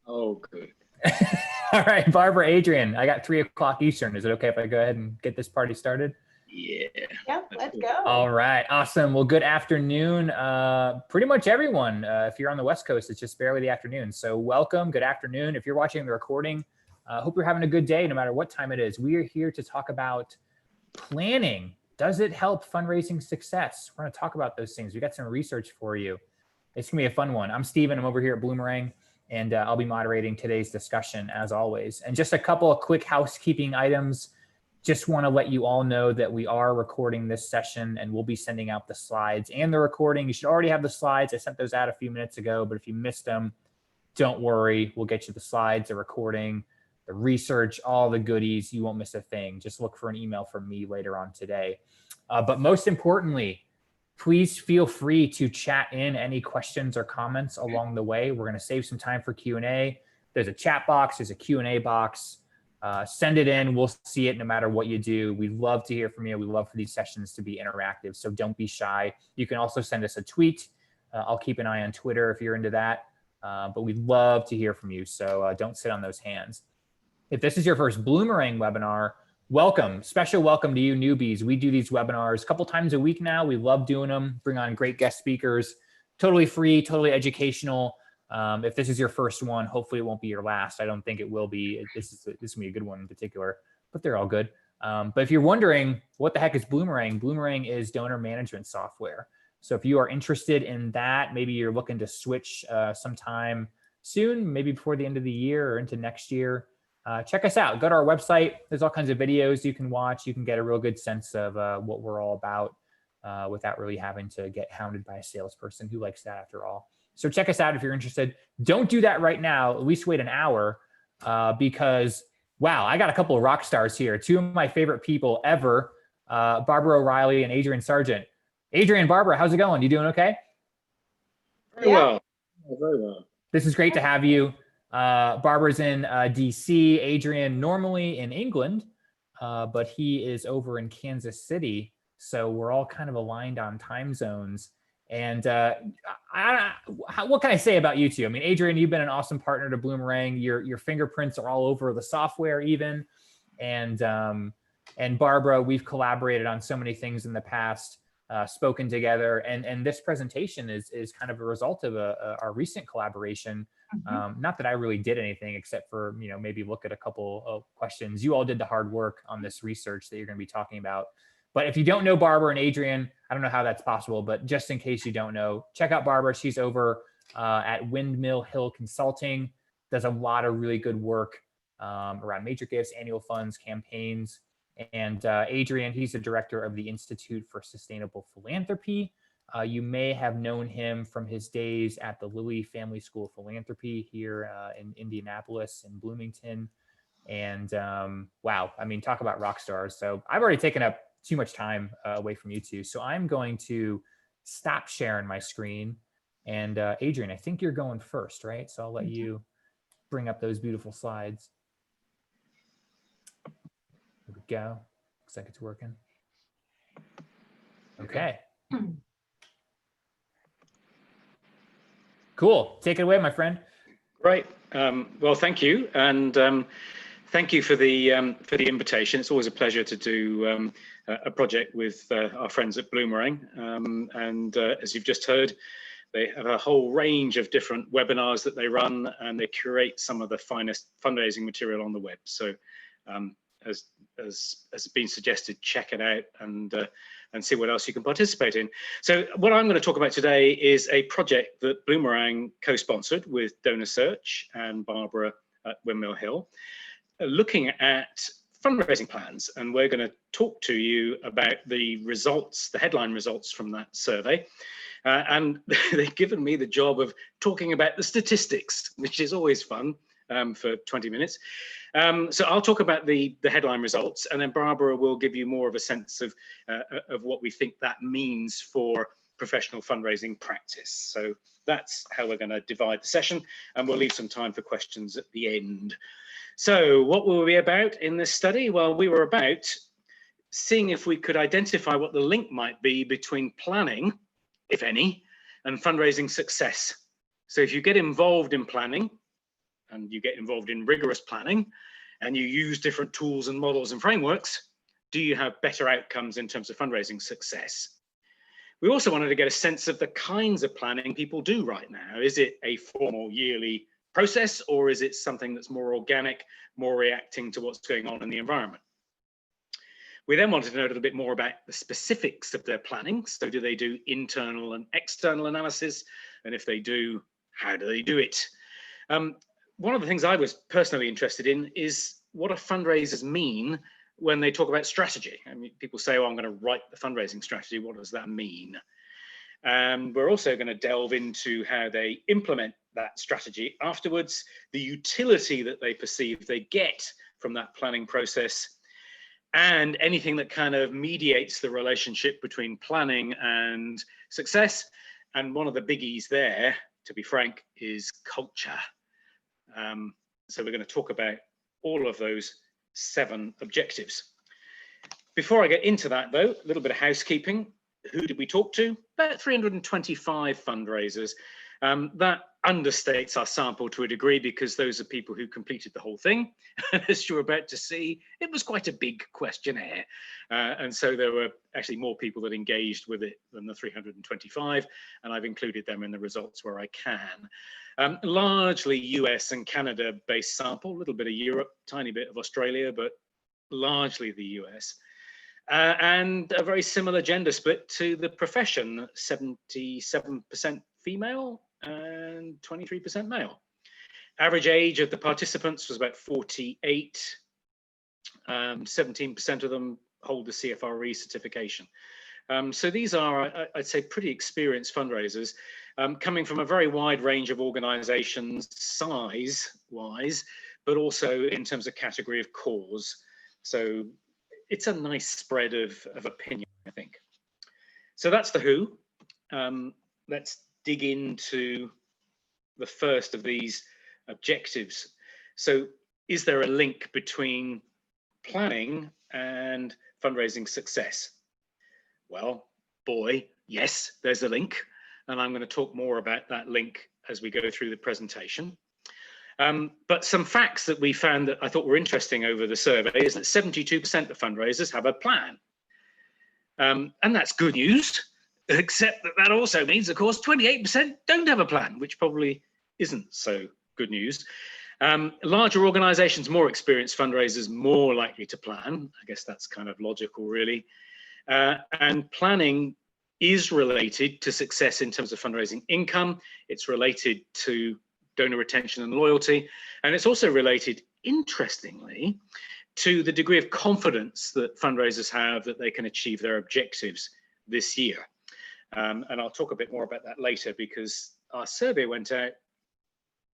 Oh, good. All right, Barbara, Adrian, I got 3 o'clock Eastern. Is it okay if I go ahead and get this party started? Yeah. Yeah, let's go. All right, awesome. Well, good afternoon. Pretty much everyone, if you're on the West Coast, it's just barely the afternoon. So welcome, good afternoon. If you're watching the recording, hope you're having a good day no matter what time it is. We are here to talk about planning. Does it help fundraising success? We're gonna talk about those things. We got some research for you. It's gonna be a fun one. I'm Steven, I'm over here at Bloomerang, and I'll be moderating today's discussion as always. And just a couple of quick housekeeping items. Just want to let you all know that we are recording this session and we'll be sending out the slides and the recording. You should already have the slides. I sent those out a few minutes ago, but if you missed them, don't worry. We'll get you the slides, the recording, the research, all the goodies. You won't miss a thing. Just look for an email from me later on today. But most importantly, please feel free to chat in any questions or comments along the way. We're going to save some time for Q&A. There's a chat box, there's a Q&A box. Send it in, we'll see it no matter what you do. We'd love to hear from you. We love for these sessions to be interactive, so don't be shy. You can also send us a tweet. I'll keep an eye on Twitter if you're into that, but we'd love to hear from you, so don't sit on those hands. If this is your first Bloomerang webinar, welcome, special welcome to you newbies. We do these webinars a couple times a week now. We love doing them, bring on great guest speakers, totally free, totally educational. If this is your first one, hopefully it won't be your last. I don't think it will be. This will be a good one in particular, but they're all good. But if you're wondering what the heck is Bloomerang, Bloomerang is donor management software. So if you are interested in that, maybe you're looking to switch sometime soon, maybe before the end of the year or into next year, check us out. Go to our website. There's all kinds of videos you can watch. You can get a real good sense of what we're all about without really having to get hounded by a salesperson. Who likes that after all? So check us out if you're interested. Don't do that right now. At least wait an hour because, wow, I got a couple of rock stars here. 2 of my favorite people ever, Barbara O'Reilly and Adrian Sargeant. Adrian, Barbara, how's it going? You doing okay? Very well. Very well. This is great to have you. Barbara's in DC, Adrian normally in England, but he is over in Kansas City. So we're all kind of aligned on time zones. And what can I say about you two? I mean, Adrian, you've been an awesome partner to Bloomerang. Your fingerprints are all over the software even. And Barbara, we've collaborated on so many things in the past, spoken together. And this presentation is kind of a result of our recent collaboration. Mm-hmm. Not that I really did anything except for, maybe look at a couple of questions. You all did the hard work on this research that you're going to be talking about. But if you don't know Barbara and Adrian, I don't know how that's possible, but just in case you don't know, check out Barbara. She's over at Windmill Hill Consulting, does a lot of really good work around major gifts, annual funds, campaigns. And Adrian, he's the director of the Institute for Sustainable Philanthropy. You may have known him from his days at the Lilly Family School of Philanthropy here in Indianapolis and Bloomington. And wow, I mean, talk about rock stars. So I've already taken up too much time away from you two. So I'm going to stop sharing my screen. And Adrian, I think you're going first, right? So I'll let you bring up those beautiful slides. There we go. Looks like it's working. Okay. Cool. Take it away, my friend. Great. Well, thank you. And thank you for the invitation. It's always a pleasure to do a project with our friends at Bloomerang. And as you've just heard, they have a whole range of different webinars that they run, and they curate some of the finest fundraising material on the web. So as has been suggested, check it out and see what else you can participate in. So what I'm going to talk about today is a project that Bloomerang co-sponsored with Donor Search and Barbara at Windmill Hill, looking at fundraising plans. And we're going to talk to you about the results, the headline results from that survey. And they've given me the job of talking about the statistics, which is always fun for 20 minutes. So I'll talk about the headline results, and then Barbara will give you more of a sense of what we think that means for professional fundraising practice. So that's how we're going to divide the session, and we'll leave some time for questions at the end. So what were we about in this study? Well, we were about seeing if we could identify what the link might be between planning, if any, and fundraising success. So if you get involved in planning, and you get involved in rigorous planning, and you use different tools and models and frameworks, do you have better outcomes in terms of fundraising success? We also wanted to get a sense of the kinds of planning people do right now. Is it a formal yearly process, or is it something that's more organic, more reacting to what's going on in the environment? We then wanted to know a little bit more about the specifics of their planning. So do they do internal and external analysis? And if they do, how do they do it? One of the things I was personally interested in is what do fundraisers mean when they talk about strategy? I mean, people say, oh, I'm going to write the fundraising strategy. What does that mean? We're also going to delve into how they implement that strategy afterwards, the utility that they perceive they get from that planning process, and anything that kind of mediates the relationship between planning and success. And one of the biggies there, to be frank, is culture. So we're going to talk about all of those 7 objectives. Before I get into that, though, a little bit of housekeeping. Who did we talk to? About 325 fundraisers. That understates our sample to a degree because those are people who completed the whole thing. As you're about to see, it was quite a big questionnaire. And so there were actually more people that engaged with it than the 325, and I've included them in the results where I can. Largely US and Canada based sample, a little bit of Europe, tiny bit of Australia, but largely the US. And a very similar gender split to the profession, 77% female and 23% male. Average age of the participants was about 48. 17% of them hold the CFRE certification. So these are, I'd say, pretty experienced fundraisers, coming from a very wide range of organizations, size-wise, but also in terms of category of cause. So it's a nice spread of opinion, I think. So that's the who. Let's dig into the first of these objectives. So is there a link between planning and fundraising success? Well, boy, yes, there's a link. And I'm going to talk more about that link as we go through the presentation. But some facts that we found that I thought were interesting over the survey is that 72% of fundraisers have a plan. And that's good news, except that that also means, of course, 28% don't have a plan, which probably isn't so good news. Larger organizations, more experienced fundraisers, more likely to plan. I guess that's kind of logical, really. And planning is related to success in terms of fundraising income. It's related to donor retention and loyalty. And it's also related, interestingly, to the degree of confidence that fundraisers have that they can achieve their objectives this year. And I'll talk a bit more about that later because our survey went out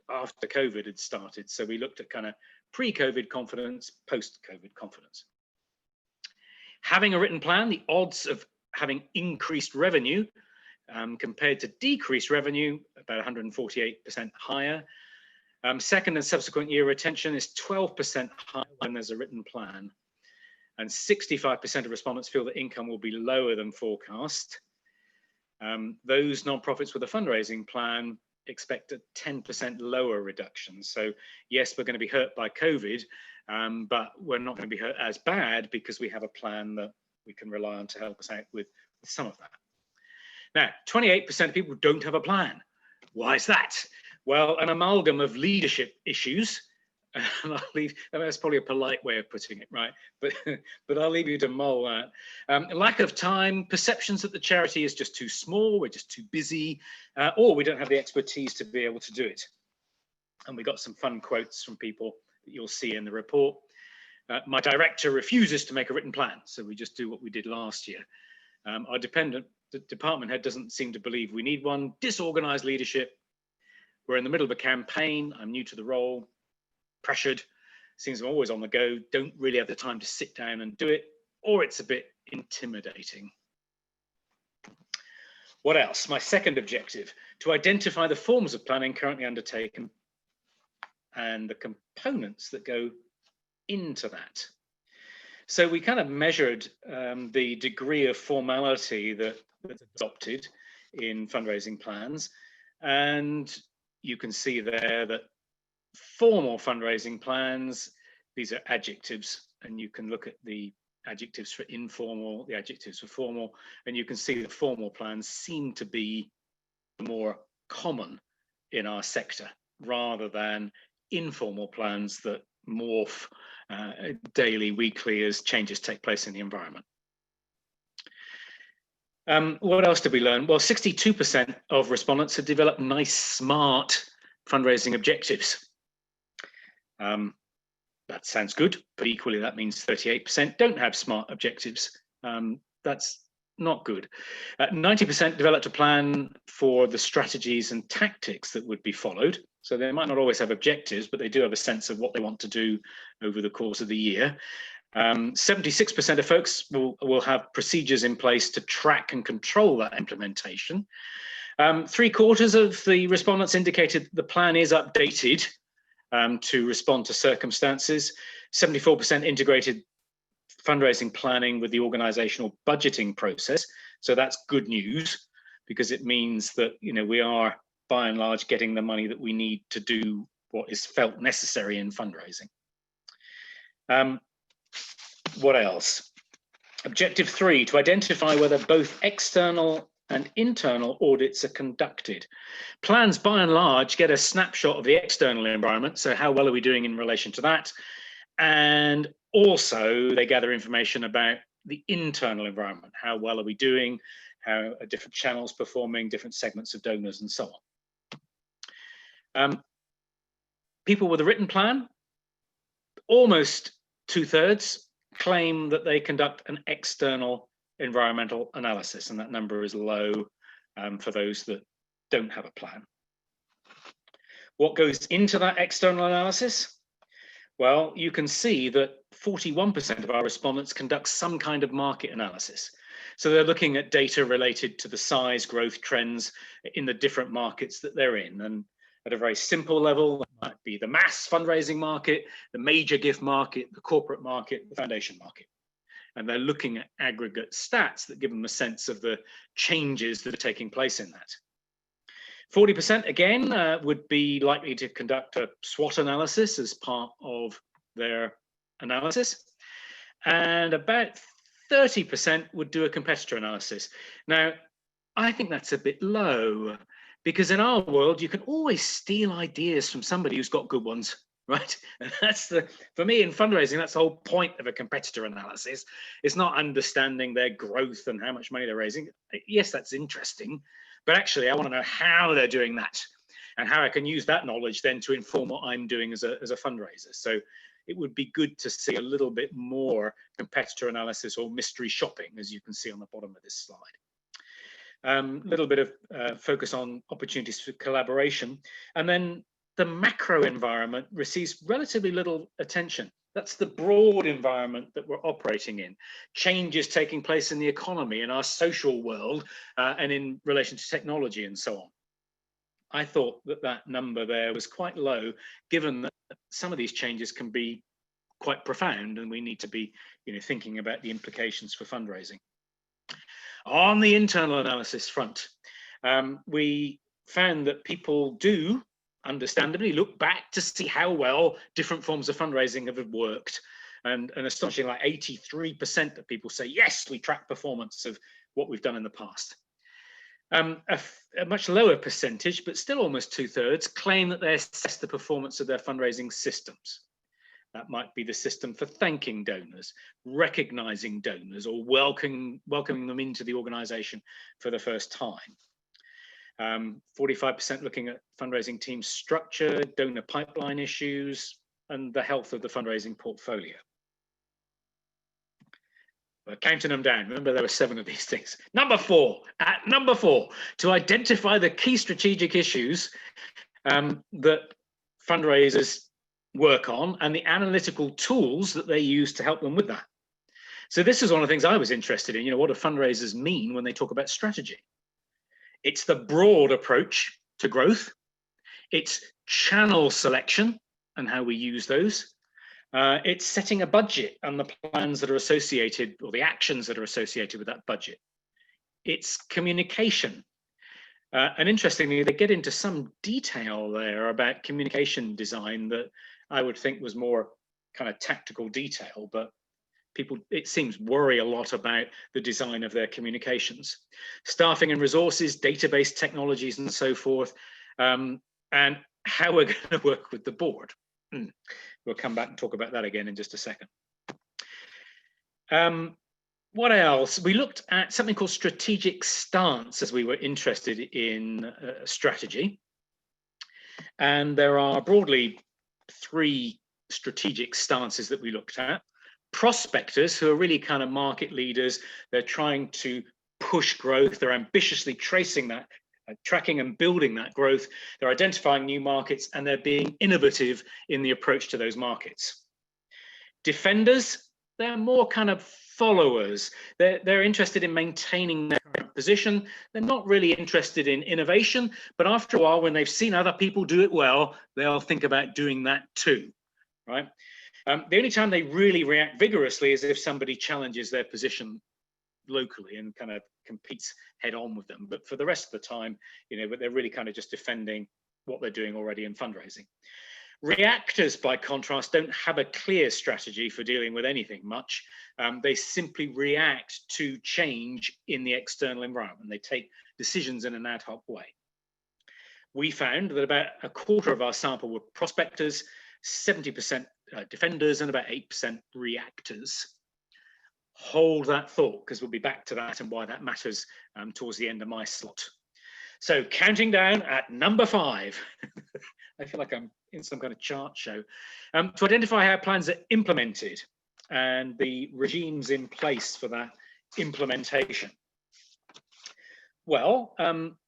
after COVID had started. So we looked at kind of pre-COVID confidence, post-COVID confidence. Having a written plan, the odds of having increased revenue compared to decreased revenue, about 148% higher. Second and subsequent year retention is 12% higher when there's a written plan. And 65% of respondents feel that income will be lower than forecast. Those nonprofits with a fundraising plan expect a 10% lower reduction. So yes, we're going to be hurt by COVID, but we're not going to be hurt as bad because we have a plan that we can rely on to help us out with some of that. Now, 28% of people don't have a plan. Why is that? Well, an amalgam of leadership issues, and I'll leave, I mean, that's probably a polite way of putting it, right? But I'll leave you to mull that. Lack of time, perceptions that the charity is just too small, we're just too busy, or we don't have the expertise to be able to do it. And we got some fun quotes from people that you'll see in the report. My director refuses to make a written plan, so we just do what we did last year. Our department head doesn't seem to believe we need one. Disorganized leadership. We're in the middle of a campaign. I'm new to the role. Pressured. Seems I'm always on the go. Don't really have the time to sit down and do it. Or it's a bit intimidating. What else? My second objective, to identify the forms of planning currently undertaken and the components that go into that. So we kind of measured the degree of formality that's adopted in fundraising plans. And you can see there that formal fundraising plans, these are adjectives, and you can look at the adjectives for informal, the adjectives for formal, and you can see that formal plans seem to be more common in our sector rather than informal plans that morph daily, weekly as changes take place in the environment. What else did we learn? Well, 62% of respondents had developed nice, smart fundraising objectives. That sounds good, but equally that means 38% don't have smart objectives. That's not good. 90% developed a plan for the strategies and tactics that would be followed. So they might not always have objectives, but they do have a sense of what they want to do over the course of the year. 76% of folks will have procedures in place to track and control that implementation. 3/4 of the respondents indicated the plan is updated to respond to circumstances. 74% integrated fundraising planning with the organizational budgeting process. So that's good news, because it means that, you know, we are by and large getting the money that we need to do what is felt necessary in fundraising. What else? Objective 3, to identify whether both external and internal audits are conducted. Plans by and large get a snapshot of the external environment, so how well are we doing in relation to that? And also they gather information about the internal environment. How well are we doing? How are different channels performing, different segments of donors, and so on. People with a written plan, almost 2/3 claim that they conduct an external environmental analysis, and that number is low for those that don't have a plan. What goes into that external analysis? Well, you can see that 41% of our respondents conduct some kind of market analysis. So they're looking at data related to the size, growth trends in the different markets that they're in. And at a very simple level, that might be the mass fundraising market, the major gift market, the corporate market, the foundation market. And they're looking at aggregate stats that give them a sense of the changes that are taking place in that. 40% again would be likely to conduct a SWOT analysis as part of their analysis. And about 30% would do a competitor analysis. Now, I think that's a bit low, because in our world, you can always steal ideas from somebody who's got good ones, right? And that's for me in fundraising, that's the whole point of a competitor analysis. It's not understanding their growth and how much money they're raising. Yes, that's interesting, but actually I want to know how they're doing that and how I can use that knowledge then to inform what I'm doing as a fundraiser. So it would be good to see a little bit more competitor analysis or mystery shopping, as you can see on the bottom of this slide. Little bit of focus on opportunities for collaboration. And then the macro environment receives relatively little attention. That's the broad environment that we're operating in. Changes taking place in the economy, in our social world, and in relation to technology and so on. I thought that number there was quite low, given that some of these changes can be quite profound, and we need to be, you know, thinking about the implications for fundraising. On the internal analysis front, we found that people do understandably look back to see how well different forms of fundraising have worked. And an astonishing like 83% of people say, yes, we track performance of what we've done in the past. A much lower percentage, but still almost 2/3, claim that they assess the performance of their fundraising systems. That might be the system for thanking donors, recognizing donors, or welcoming them into the organization for the first time. 45% looking at fundraising team structure, donor pipeline issues, and the health of the fundraising portfolio. We're counting them down. Remember, there were 7 of these things. Number 4, to identify the key strategic issues that fundraisers work on and the analytical tools that they use to help them with that. So this is one of the things I was interested in. You know, what do fundraisers mean when they talk about strategy? It's the broad approach to growth. It's channel selection and how we use those. It's setting a budget and the plans that are associated, or the actions that are associated with that budget. It's communication. And interestingly, they get into some detail there about communication design that I would think was more kind of tactical detail, but people, it seems, worry a lot about the design of their communications. Staffing and resources, database technologies, and so forth, and how we're going to work with the board. We'll come back and talk about that again in just a second. What else? We looked at something called strategic stance as we were interested in strategy. And there are broadly 3 strategic stances that we looked at. Prospectors, who are really kind of market leaders, they're trying to push growth, they're ambitiously tracing that, tracking and building that growth, they're identifying new markets, and they're being innovative in the approach to those markets. Defenders, they're more kind of followers. They're interested in maintaining their current position. They're not really interested in innovation, but after a while, when they've seen other people do it well, they'll think about doing that too, right? The only time they really react vigorously is if somebody challenges their position locally and kind of competes head on with them. But for the rest of the time, but they're really kind of just defending what they're doing already in fundraising. Reactors, by contrast, don't have a clear strategy for dealing with anything much. They simply react to change in the external environment. They take decisions in an ad hoc way. We found that about a quarter of our sample were prospectors, 70% defenders, and about 8% reactors. Hold that thought, because we'll be back to that and why that matters towards the end of my slot. So counting down at number 5. I feel like I'm in some kind of chart show. To identify how plans are implemented and the regimes in place for that implementation. Well,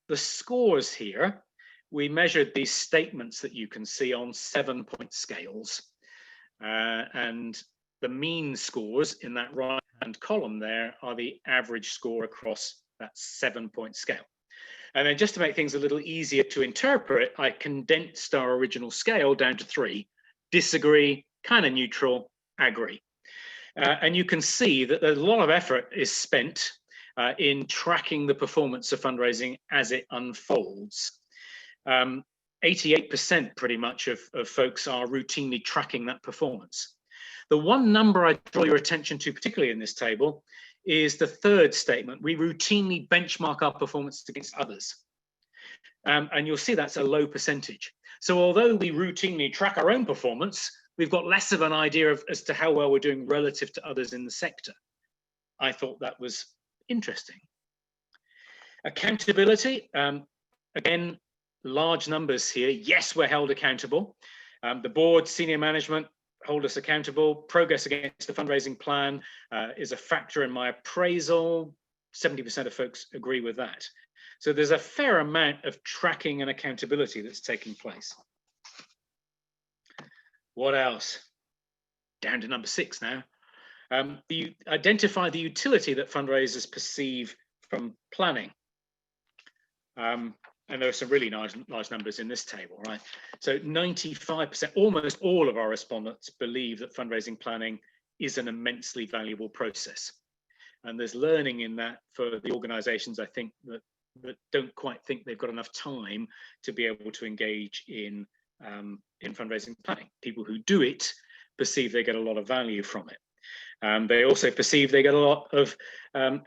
the scores here, we measured these statements that you can see on 7-point scales. And the mean scores in that right-hand column there are the average score across that 7-point scale. And then just to make things a little easier to interpret, I condensed our original scale down to 3: disagree, kind of neutral, agree. And you can see that there's a lot of effort is spent in tracking the performance of fundraising as it unfolds. 88% pretty much of folks are routinely tracking that performance. The one number I draw your attention to, particularly in this table, is the 3rd statement. We routinely benchmark our performance against others. And you'll see that's a low percentage. So although we routinely track our own performance, we've got less of an idea as to how well we're doing relative to others in the sector. I thought that was interesting. Accountability, again, large numbers here. Yes, we're held accountable. The board, senior management, hold us accountable. Progress against the fundraising plan is a factor in my appraisal. 70% of folks agree with that. So there's a fair amount of tracking and accountability that's taking place. What else? Down to number 6 now. Identify the utility that fundraisers perceive from planning. And there are some really large numbers in this table, right? So 95%, almost all of our respondents believe that fundraising planning is an immensely valuable process. And there's learning in that for the organizations, I think, that don't quite think they've got enough time to be able to engage in fundraising planning. People who do it perceive they get a lot of value from it. They also perceive they get a lot of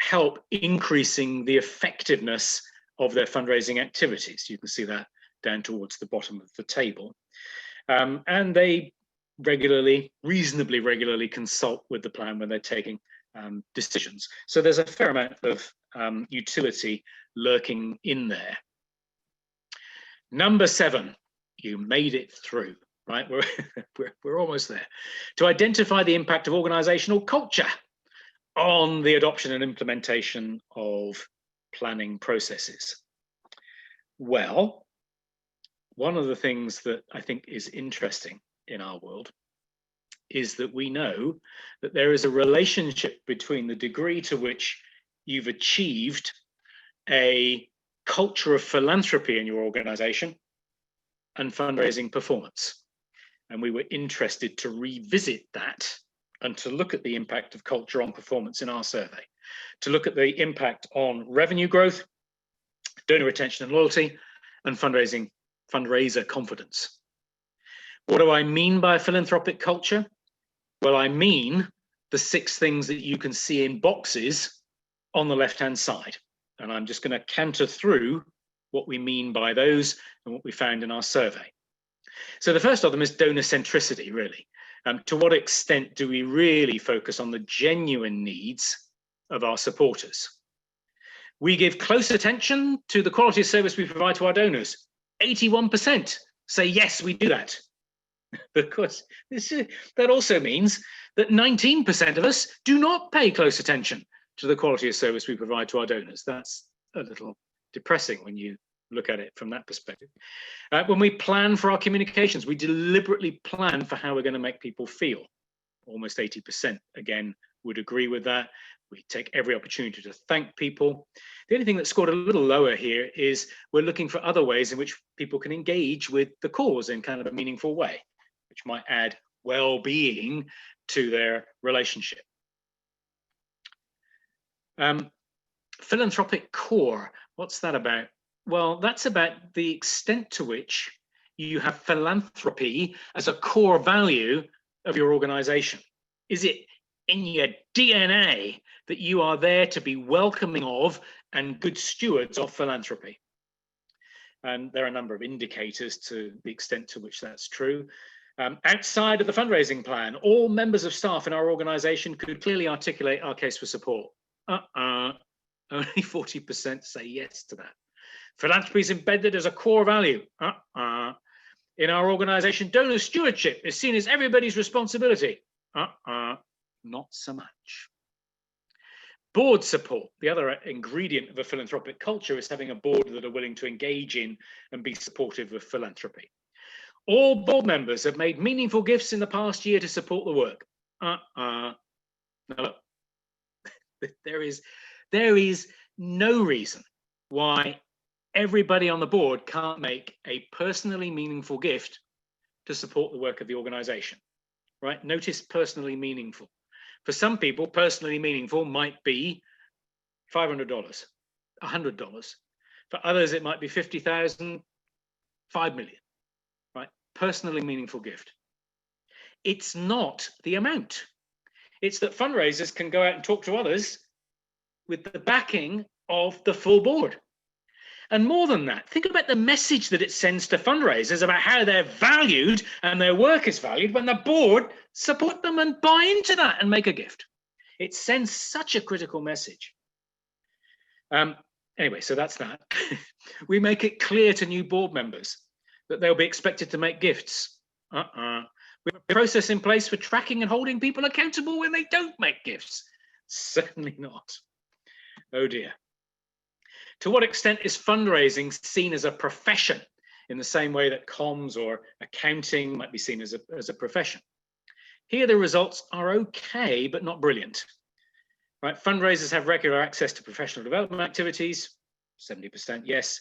help increasing the effectiveness of their fundraising activities. You can see that down towards the bottom of the table. And they reasonably regularly consult with the plan when they're taking decisions. So there's a fair amount of utility lurking in there. Number 7, you made it through, right? We're almost there. To identify the impact of organizational culture on the adoption and implementation of planning processes. Well, one of the things that I think is interesting in our world is that we know that there is a relationship between the degree to which you've achieved a culture of philanthropy in your organization and fundraising performance. And we were interested to revisit that and to look at the impact of culture on performance in our survey, to look at the impact on revenue growth, donor retention and loyalty, and fundraiser confidence. What do I mean by philanthropic culture? Well, I mean the 6 things that you can see in boxes on the left-hand side. And I'm just going to canter through what we mean by those and what we found in our survey. So the first of them is donor centricity, really. To what extent do we really focus on the genuine needs of our supporters? We give close attention to the quality of service we provide to our donors. 81% say, yes, we do that. But of course, that also means that 19% of us do not pay close attention to the quality of service we provide to our donors. That's a little depressing when you look at it from that perspective. When we plan for our communications, we deliberately plan for how we're going to make people feel. Almost 80%, again, would agree with that. We take every opportunity to thank people. The only thing that scored a little lower here is we're looking for other ways in which people can engage with the cause in kind of a meaningful way, which might add well-being to their relationship. Philanthropic core, what's that about? Well, that's about the extent to which you have philanthropy as a core value of your organization. Is it in your DNA that you are there to be welcoming of and good stewards of philanthropy? And there are a number of indicators to the extent to which that's true. Outside of the fundraising plan, all members of staff in our organization could clearly articulate our case for support. Only 40% say yes to that. Philanthropy is embedded as a core value. In our organization, donor stewardship is seen as everybody's responsibility. Not so much. Board support, the other ingredient of a philanthropic culture, is having a board that are willing to engage in and be supportive of philanthropy. All board members have made meaningful gifts in the past year to support the work. No, look, there is no reason why everybody on the board can't make a personally meaningful gift to support the work of the organization, right? Notice personally meaningful. For some people, personally meaningful might be $500, $100. For others, it might be 50,000, 5 million, right? Personally meaningful gift. It's not the amount. It's that fundraisers can go out and talk to others with the backing of the full board. And more than that, think about the message that it sends to fundraisers about how they're valued and their work is valued when the board support them and buy into that and make a gift. It sends such a critical message. Anyway, so that's that. We make it clear to new board members that they'll be expected to make gifts. We have a process in place for tracking and holding people accountable when they don't make gifts. Certainly not. Oh dear. To what extent is fundraising seen as a profession in the same way that comms or accounting might be seen as a profession? Here the results are okay, but not brilliant. Right? Fundraisers have regular access to professional development activities, 70% yes.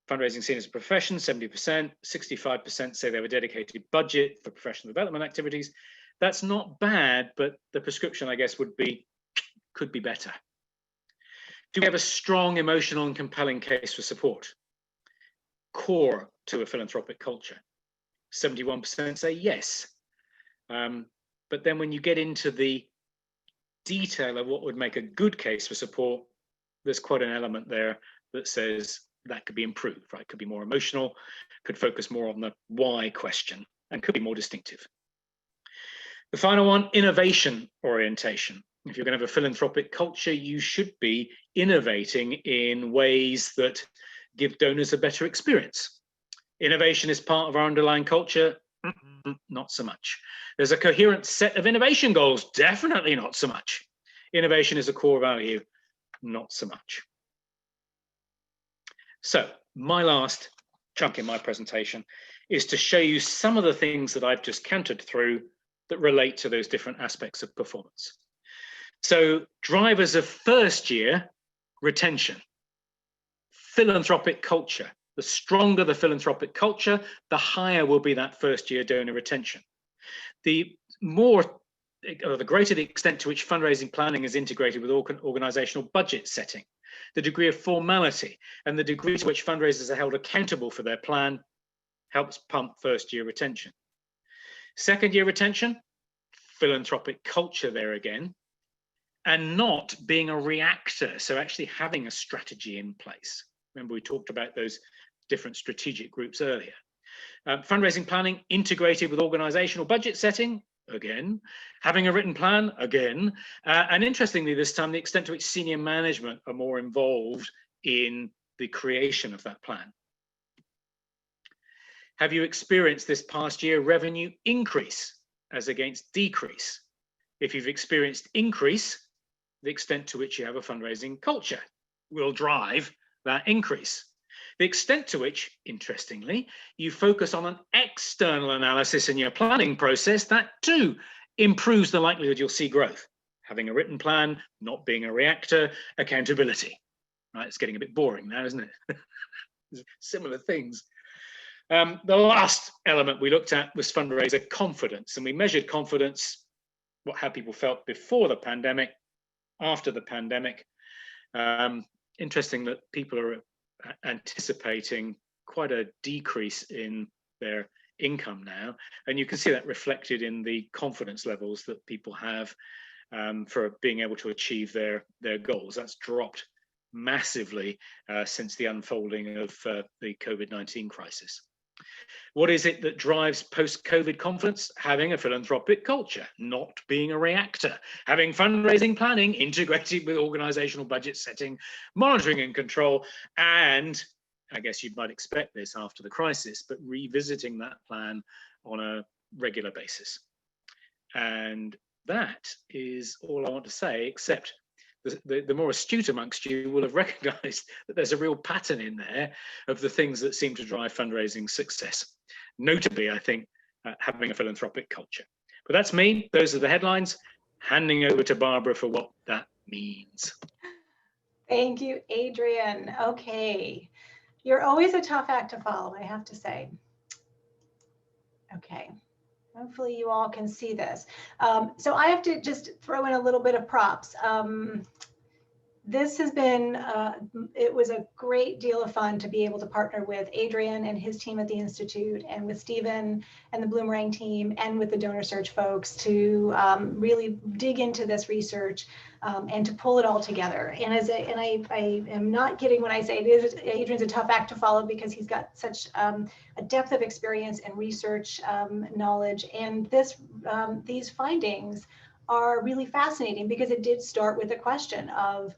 Fundraising seen as a profession, 70%, 65% say they have a dedicated budget for professional development activities. That's not bad, but the prescription, I guess, would be, could be better. Do we have a strong, emotional, and compelling case for support? Core to a philanthropic culture. 71% say yes. But then when you get into the detail of what would make a good case for support, there's quite an element there that says that could be improved, right? Could be more emotional, could focus more on the why question, and could be more distinctive. The final one, innovation orientation. If you're going to have a philanthropic culture, you should be innovating in ways that give donors a better experience. Innovation is part of our underlying culture, not so much. There's a coherent set of innovation goals, definitely not so much. Innovation is a core value, not so much. So my last chunk in my presentation is to show you some of the things that I've just cantered through that relate to those different aspects of performance. So drivers of first year retention, philanthropic culture. The stronger the philanthropic culture, the higher will be that first year donor retention. The greater the extent to which fundraising planning is integrated with organizational budget setting. The degree of formality and the degree to which fundraisers are held accountable for their plan helps pump first-year retention. Second-year retention, philanthropic culture there again, and not being a reactor, so actually having a strategy in place. Remember, we talked about those different strategic groups earlier. Fundraising planning integrated with organizational budget setting, again. Having a written plan, again. And interestingly, this time, the extent to which senior management are more involved in the creation of that plan. Have you experienced this past year revenue increase as against decrease? If you've experienced increase, the extent to which you have a fundraising culture will drive that increase. The extent to which, interestingly, you focus on an external analysis in your planning process, that too improves the likelihood you'll see growth. Having a written plan, not being a reactor, accountability. Right, it's getting a bit boring now, isn't it? Similar things. The last element we looked at was fundraiser confidence, and we measured confidence, how people felt before the pandemic, after the pandemic. Interesting that people are anticipating quite a decrease in their income now, and you can see that reflected in the confidence levels that people have for being able to achieve their goals. That's dropped massively since the unfolding of the COVID-19 crisis. What is it that drives post-COVID confidence? Having a philanthropic culture, not being a reactor, having fundraising planning integrated with organizational budget setting, monitoring and control, and I guess you might expect this after the crisis, but revisiting that plan on a regular basis. And that is all I want to say, except the more astute amongst you will have recognized that there's a real pattern in there of the things that seem to drive fundraising success. Notably, I think, having a philanthropic culture. But that's me. Those are the headlines. Handing over to Barbara for what that means. Thank you, Adrian. Okay. You're always a tough act to follow, I have to say. Okay. Hopefully you all can see this. So I have to just throw in a little bit of props. This has been, it was a great deal of fun to be able to partner with Adrian and his team at the Institute, and with Stephen and the Bloomerang team, and with the Donor Search folks to really dig into this research and to pull it all together. And I am not kidding when I say Adrian's a tough act to follow, because he's got such a depth of experience and research knowledge. And these findings are really fascinating, because it did start with a question of,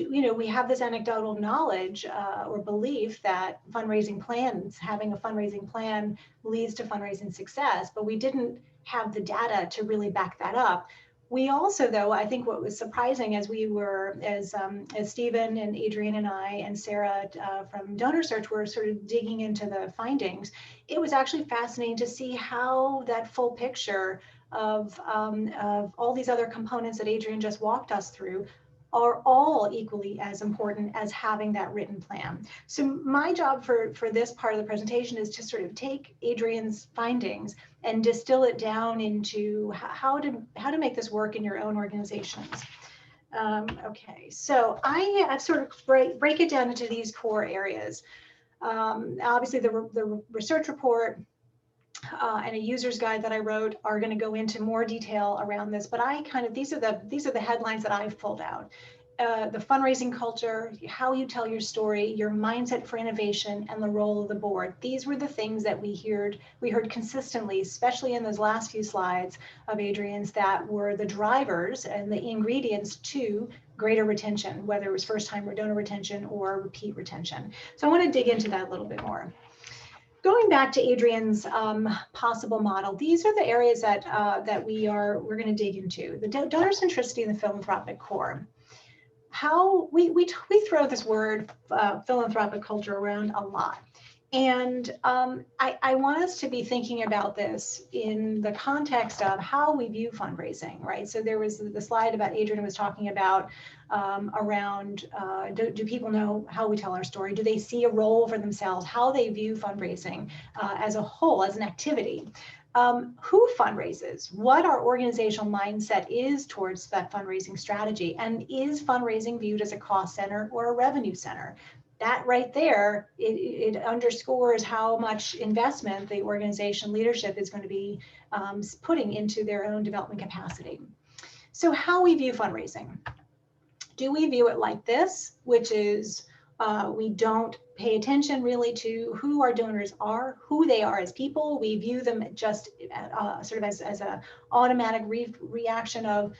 we have this anecdotal knowledge or belief that having a fundraising plan leads to fundraising success, but we didn't have the data to really back that up. We also, though, I think what was surprising as Stephen and Adrian and I and Sarah from Donor Search were sort of digging into the findings, it was actually fascinating to see how that full picture of all these other components that Adrian just walked us through are all equally as important as having that written plan. So my job for this part of the presentation is to sort of take Adrian's findings and distill it down into how to make this work in your own organizations. Okay, so I sort of break it down into these core areas. Obviously the research report and a user's guide that I wrote are going to go into more detail around this, but these are the headlines that I've pulled out. The fundraising culture, how you tell your story, your mindset for innovation, and the role of the board. These were the things that we heard consistently, especially in those last few slides of Adrian's, that were the drivers and the ingredients to greater retention, whether it was first-time donor retention or repeat retention. So I want to dig into that a little bit more. Going back to Adrian's possible model, these are the areas that we're going to dig into. The donor centricity and the philanthropic core. How we throw this word philanthropic culture around a lot. And I want us to be thinking about this in the context of how we view fundraising, right? So there was the slide about Adrian was talking about around, do people know how we tell our story? Do they see a role for themselves? How they view fundraising as a whole, as an activity? Who fundraises? What our organizational mindset is towards that fundraising strategy? And is fundraising viewed as a cost center or a revenue center? That right there, it underscores how much investment the organization leadership is going to be putting into their own development capacity. So how we view fundraising. Do we view it like this, which is we don't pay attention really to who our donors are, who they are as people. We view them just sort of as an automatic reaction of,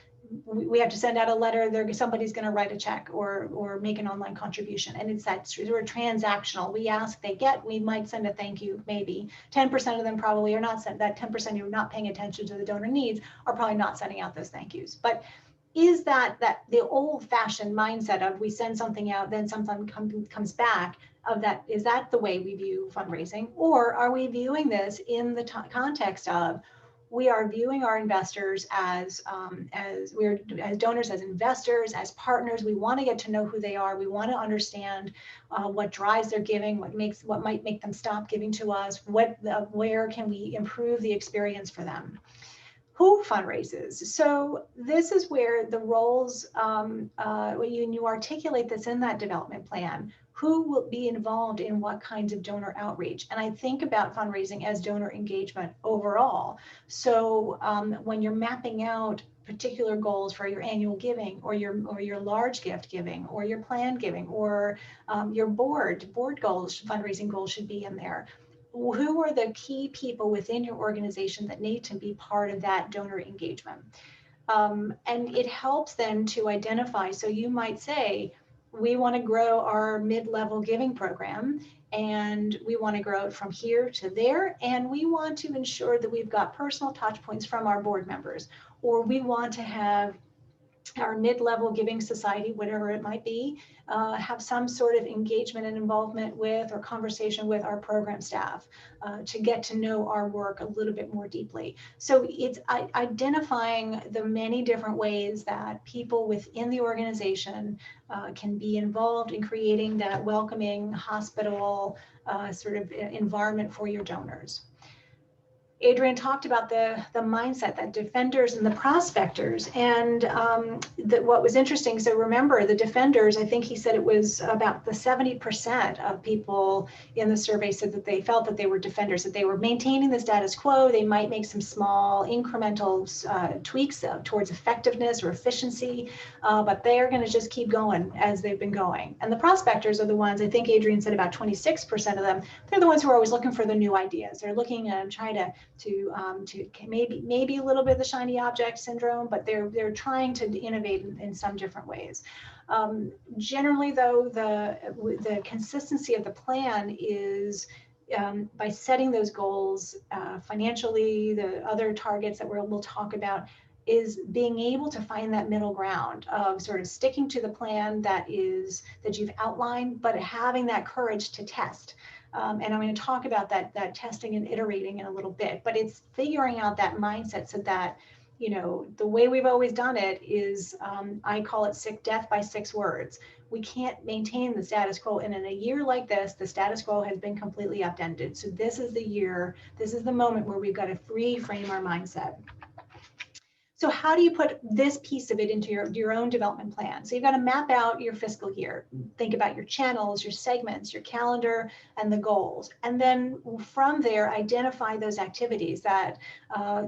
we have to send out a letter, somebody's going to write a check or make an online contribution. And it's that sort of transactional. We ask, they get, we might send a thank you, maybe. 10% of them probably are not sent. That 10% who are not paying attention to the donor needs are probably not sending out those thank yous. But is that the old-fashioned mindset of we send something out, then something comes back, of that, is that the way we view fundraising? Or are we viewing this in the context of, we are viewing our investors as donors, as investors, as partners. We want to get to know who they are. We want to understand what drives their giving, what might make them stop giving to us, where can we improve the experience for them. Who fundraises? So this is where the roles, when you articulate this in that development plan, who will be involved in what kinds of donor outreach? And I think about fundraising as donor engagement overall. So when you're mapping out particular goals for your annual giving or your large gift giving or your planned giving or your board goals, fundraising goals should be in there. Who are the key people within your organization that need to be part of that donor engagement? And it helps then to identify. So you might say, we want to grow our mid-level giving program, and we want to grow it from here to there, and we want to ensure that we've got personal touch points from our board members, or we want to have our mid-level giving society, whatever it might be, have some sort of engagement and involvement with or conversation with our program staff to get to know our work a little bit more deeply. So it's identifying the many different ways that people within the organization can be involved in creating that welcoming, hospitable sort of environment for your donors. Adrian talked about the mindset, that defenders and the prospectors, and what was interesting. So remember, the defenders, I think he said it was about the 70% of people in the survey said that they felt that they were defenders, that they were maintaining the status quo. They might make some small incremental tweaks towards effectiveness or efficiency, but they are going to just keep going as they've been going. And the prospectors are the ones, I think Adrian said about 26% of them, they're the ones who are always looking for the new ideas. They're looking and trying to maybe a little bit of the shiny object syndrome, but they're trying to innovate in some different ways. Generally, though, the consistency of the plan is by setting those goals financially, the other targets that we'll talk about, is being able to find that middle ground of sort of sticking to the plan that you've outlined, but having that courage to test. And I'm going to talk about that testing and iterating in a little bit, but it's figuring out that mindset so that, you know, the way we've always done it is, I call it sick death by 6 words. We can't maintain the status quo. And in a year like this, the status quo has been completely upended. So this is the year, this is the moment where we've got to reframe our mindset. So how do you put this piece of it into your own development plan? So you've got to map out your fiscal year. Think about your channels, your segments, your calendar, and the goals. And then from there, identify those activities that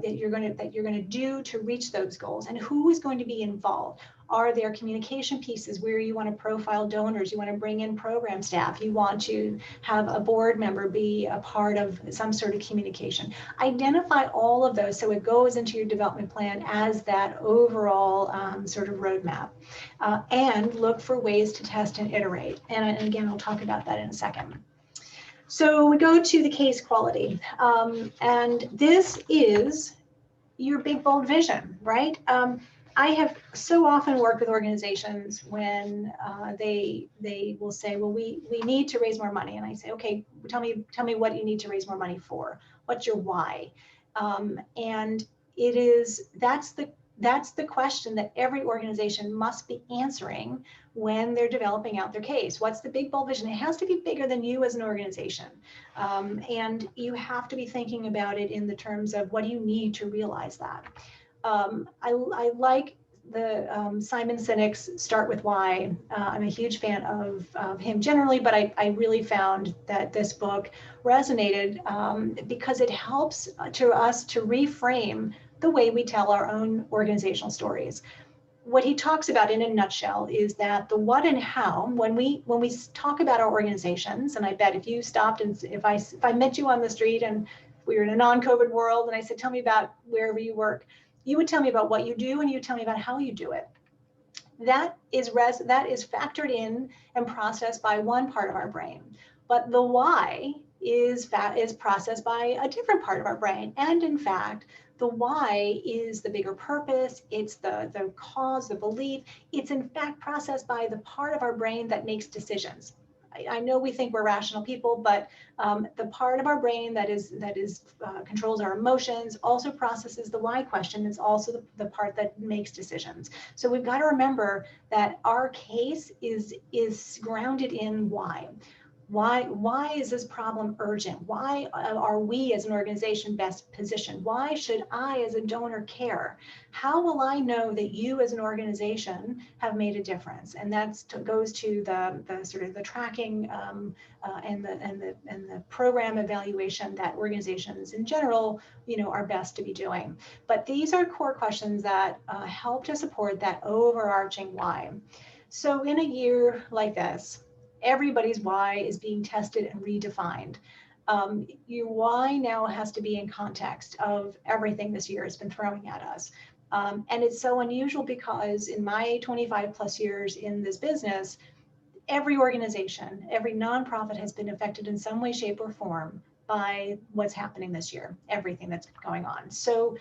you're going to do to reach those goals, and who is going to be involved. Are there communication pieces where you want to profile donors? You want to bring in program staff. You want to have a board member be a part of some sort of communication. Identify all of those so it goes into your development plan as that overall sort of roadmap. And look for ways to test and iterate. And again, I'll talk about that in a second. So we go to the case quality. And this is your big, bold vision, right? I have so often worked with organizations when they will say, well, we need to raise more money. And I say, okay, tell me what you need to raise more money for. What's your why? And that's the question that every organization must be answering when they're developing out their case. What's the big, bold vision? It has to be bigger than you as an organization. And you have to be thinking about it in the terms of what do you need to realize that. I like the Simon Sinek's Start With Why. I'm a huge fan of him generally, but I really found that this book resonated because it helps us to reframe the way we tell our own organizational stories. What he talks about in a nutshell is that the what and how, when we talk about our organizations, and I bet if you stopped and if I met you on the street and we were in a non-COVID world and I said, tell me about wherever you work, you would tell me about what you do and you tell me about how you do it. That is factored in and processed by one part of our brain, but the why is processed by a different part of our brain. And in fact, the why is the bigger purpose. It's the cause, the belief. It's in fact processed by the part of our brain that makes decisions. I know we think we're rational people, but the part of our brain that controls our emotions also processes the why question. It's also the part that makes decisions. So we've got to remember that our case is grounded in why. Why is this problem urgent? Why are we as an organization best positioned? Why should I as a donor care? How will I know that you as an organization have made a difference? And that goes to the sort of the tracking and the program evaluation that organizations in general, are best to be doing. But these are core questions that help to support that overarching why. So in a year like this, everybody's why is being tested and redefined. Your why now has to be in context of everything this year has been throwing at us. And it's so unusual because in my 25 plus years in this business, every organization, every nonprofit has been affected in some way, shape, or form by what's happening this year, everything that's going on. So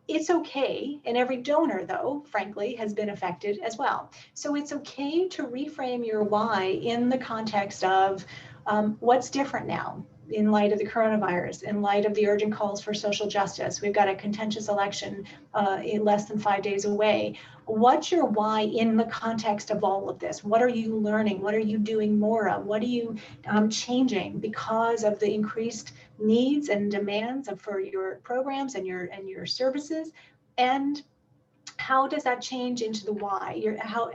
it's okay, and every donor, though, frankly, has been affected as well. So it's okay to reframe your why in the context of what's different now in light of the coronavirus, in light of the urgent calls for social justice. We've got a contentious election in less than 5 days away. What's your why in the context of all of this? What are you learning? What are you doing more of? What are you changing because of the increased needs and demands for your programs and your services? And how does that change into the why,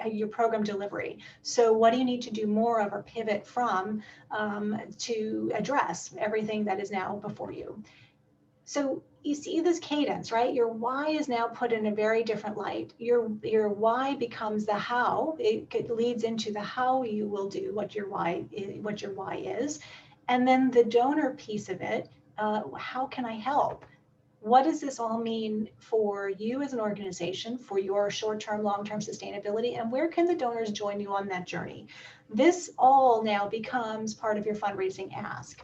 your program delivery? So what do you need to do more of or pivot from to address everything that is now before you? So you see this cadence, right? Your why is now put in a very different light. Your why becomes the how. It leads into the how you will do what your why is. And then the donor piece of it, how can I help? What does this all mean for you as an organization, for your short-term, long-term sustainability, and where can the donors join you on that journey? This all now becomes part of your fundraising ask.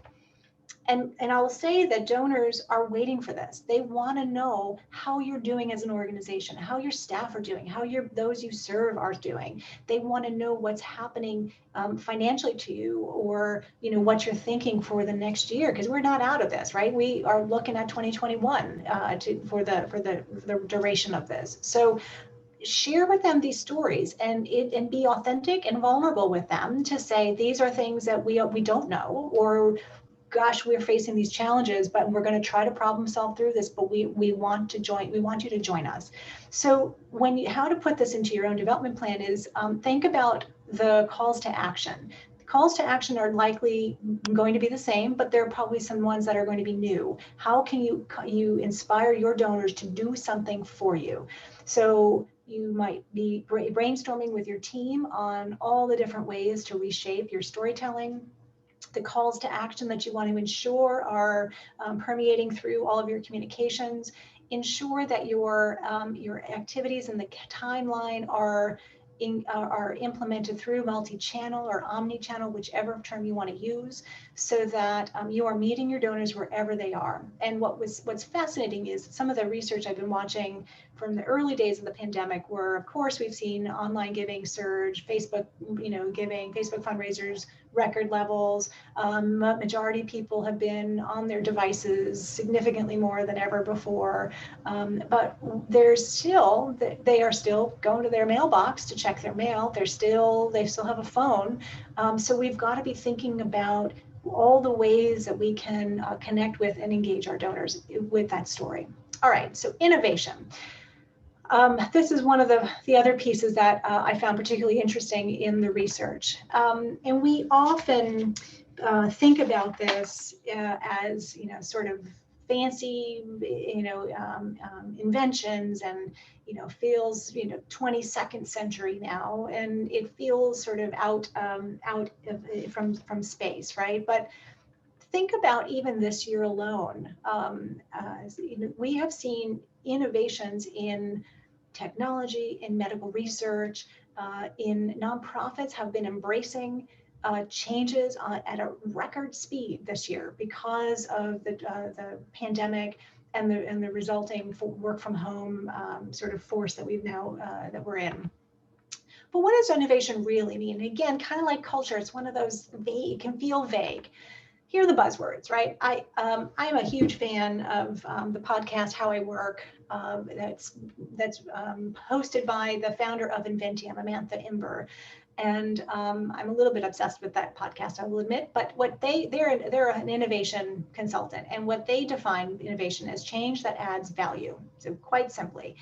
And I'll say that donors are waiting for this. They want to know how you're doing as an organization, how your staff are doing, how those you serve are doing. They want to know what's happening financially to you, or what you're thinking for the next year, because we're not out of this, right? We are looking at 2021 for the duration of this. So share with them these stories and be authentic and vulnerable with them to say these are things that we don't know, or gosh, we're facing these challenges, but we're going to try to problem solve through this, but we want you to join us. So how to put this into your own development plan is think about the calls to action. The calls to action are likely going to be the same, but there are probably some ones that are going to be new. How can you inspire your donors to do something for you? So you might be brainstorming with your team on all the different ways to reshape your storytelling. The calls to action that you want to ensure are permeating through all of your communications. Ensure that your activities and the timeline are are implemented through multi-channel or omni-channel, whichever term you want to use, so that you are meeting your donors wherever they are. And what's fascinating is some of the research I've been watching from the early days of the pandemic, where of course we've seen online giving surge, Facebook, giving, Facebook fundraisers record levels. Majority of people have been on their devices significantly more than ever before. But they are still going to their mailbox to check their mail. They still have a phone. So we've got to be thinking about all the ways that we can connect with and engage our donors with that story. All right, so innovation. This is one of the other pieces that I found particularly interesting in the research. And we often think about this as, sort of fancy, inventions, and, feels, 22nd century now, and it feels sort of out from space, right? But think about even this year alone. We have seen innovations in technology, in medical research, in nonprofits have been embracing changes at a record speed this year because of the pandemic and the resulting work from home sort of force that that we're in. But what does innovation really mean? Again, kind of like culture, it's one of those vague, it can feel vague. Here are the buzzwords, right? I'm a huge fan of the podcast How I Work. That's hosted by the founder of Inventium, Amantha Imber, and I'm a little bit obsessed with that podcast, I will admit. But what they're an innovation consultant, and what they define innovation as change that adds value. So quite simply,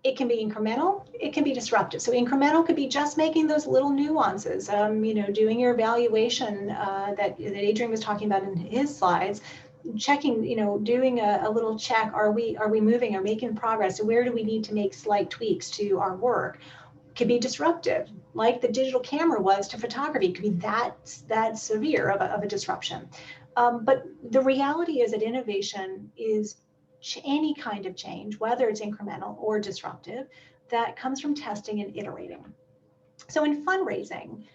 it can be incremental, it can be disruptive. So incremental could be just making those little nuances, doing your evaluation that Adrian was talking about in his slides, checking, doing a little check, are we moving or making progress? So where do we need to make slight tweaks to our work? Could be disruptive, like the digital camera was to photography. It could be that severe of a disruption. But the reality is that innovation is any kind of change, whether it's incremental or disruptive, that comes from testing and iterating. So in fundraising,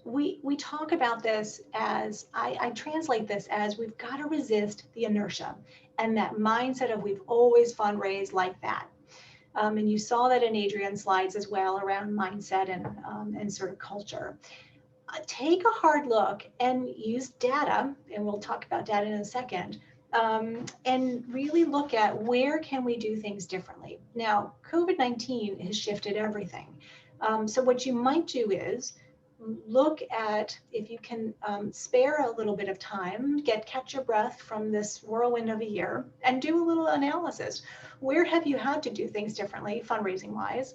we talk about this as, I translate this as, we've got to resist the inertia and that mindset of we've always fundraised like that. And you saw that in Adrian's slides as well around mindset and sort of culture. Take a hard look and use data, and we'll talk about data in a second, and really look at where can we do things differently. Now, COVID-19 has shifted everything. So what you might do is look at, if you can spare a little bit of time, catch your breath from this whirlwind of a year and do a little analysis. Where have you had to do things differently fundraising wise?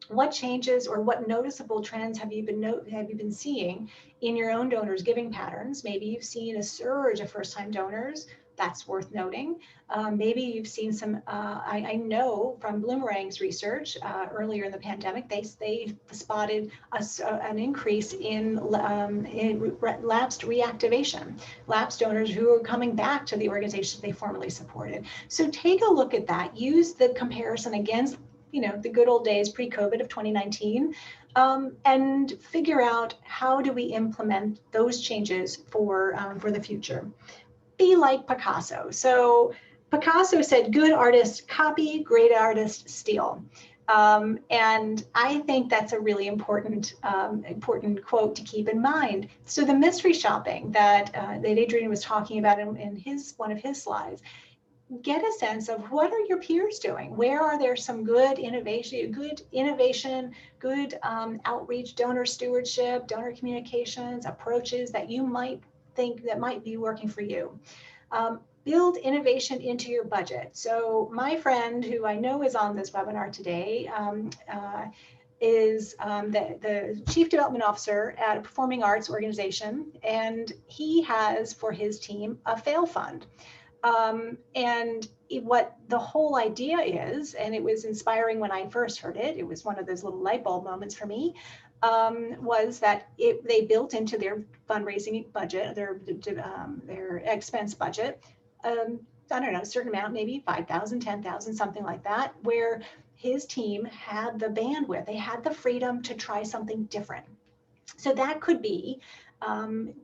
What changes or what noticeable trends have you been seeing in your own donors' giving patterns? Maybe you've seen a surge of first-time donors. That's worth noting. Maybe you've seen some, I know from Bloomerang's research earlier in the pandemic, they spotted an increase in lapsed reactivation, lapsed donors who are coming back to the organizations they formerly supported. So take a look at that. Use the comparison against the good old days pre-COVID of 2019, and figure out how do we implement those changes for the future. Be like Picasso. So Picasso said, good artists copy, great artists steal. And I think that's a really important quote to keep in mind. So the mystery shopping that Adrian was talking about in one of his slides, get a sense of what are your peers doing? Where are there some good innovation, good outreach, donor stewardship, donor communications, approaches that you might think that might be working for you? Build innovation into your budget. So my friend, who I know is on this webinar today, is the Chief Development Officer at a performing arts organization, and he has for his team a fail fund. And what the whole idea is, and it was inspiring when I first heard it, it was one of those little light bulb moments for me, was that they built into their fundraising budget, their expense budget, I don't know, a certain amount, maybe 5,000, 10,000, something like that, where his team had the bandwidth, they had the freedom to try something different. So that could be